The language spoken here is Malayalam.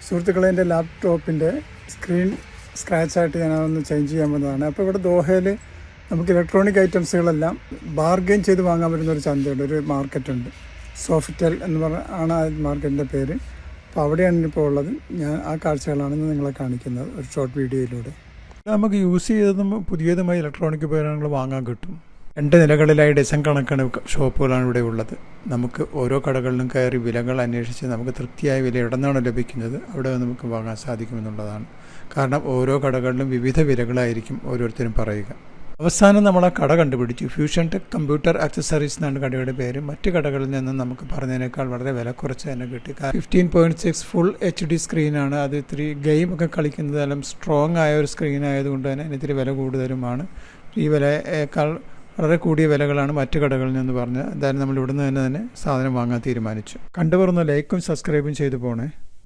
സുഹൃത്തുക്കളെ, എൻ്റെ ലാപ്ടോപ്പിൻ്റെ സ്ക്രീൻ സ്ക്രാച്ചായിട്ട് ഞാനതൊന്ന് ചേഞ്ച് ചെയ്യാൻ വന്നതാണ്. അപ്പോൾ ഇവിടെ ദോഹയിൽ നമുക്ക് ഇലക്ട്രോണിക് ഐറ്റംസുകളെല്ലാം ബാർഗെയിൻ ചെയ്ത് വാങ്ങാൻ പറ്റുന്ന ഒരു ചന്തയുണ്ട്, ഒരു മാർക്കറ്റുണ്ട്. സോഫിറ്റൽ എന്ന് ആണ് ആ മാർക്കറ്റിൻ്റെ പേര്. അപ്പോൾ അവിടെയാണ് ഇപ്പോൾ ഉള്ളത്. ഞാൻ ആ കാഴ്ചകളാണ് നിങ്ങളെ കാണിക്കുന്നത് ഒരു ഷോർട്ട് വീഡിയോയിലൂടെ. നമുക്ക് യൂസ് ചെയ്തതും പുതിയതുമായി ഇലക്ട്രോണിക് ഉപകരണങ്ങൾ വാങ്ങാൻ കിട്ടും. 2 നിലകളിലായി ഡസൻ കണക്കാണ് ഷോപ്പുകളാണ് ഇവിടെ ഉള്ളത്. നമുക്ക് ഓരോ കടകളിലും കയറി വിലകൾ അന്വേഷിച്ച് നമുക്ക് തൃപ്തിയായ വില എവിടെ നിന്നാണ് ലഭിക്കുന്നത് അവിടെ നമുക്ക് വാങ്ങാൻ സാധിക്കുമെന്നുള്ളതാണ്. കാരണം ഓരോ കടകളിലും വിവിധ വിലകളായിരിക്കും ഓരോരുത്തരും പറയുക. അവസാനം നമ്മൾ ആ കട കണ്ടുപിടിച്ചു. ഫ്യൂഷൻ ടെക് കമ്പ്യൂട്ടർ ആക്സസറീസ് എന്നാണ് കടയുടെ പേര്. മറ്റ് കടകളിൽ നിന്നും നമുക്ക് പറഞ്ഞതിനേക്കാൾ വളരെ വില കുറച്ച് തന്നെ കിട്ടി. 15.6 ഫുൾ HD സ്ക്രീനാണ്. അത് ഇത്തിരി ഗെയിമൊക്കെ കളിക്കുന്നതെല്ലാം സ്ട്രോങ് ആയ ഒരു സ്ക്രീൻ ആയതുകൊണ്ട് തന്നെ അതിന് ഇത്തിരി വില കൂടുതലുമാണ്. ഈ വിലയേക്കാൾ വളരെ കൂടിയ വിലകളാണ് മറ്റു കടകളിൽ നിന്ന് പറഞ്ഞത്. എന്തായാലും നമ്മൾ ഇവിടുന്ന് തന്നെ സാധനം വാങ്ങാൻ തീരുമാനിച്ചു. കണ്ടുപറന്ന് ലൈക്കും സബ്സ്ക്രൈബും ചെയ്തു പോണേ.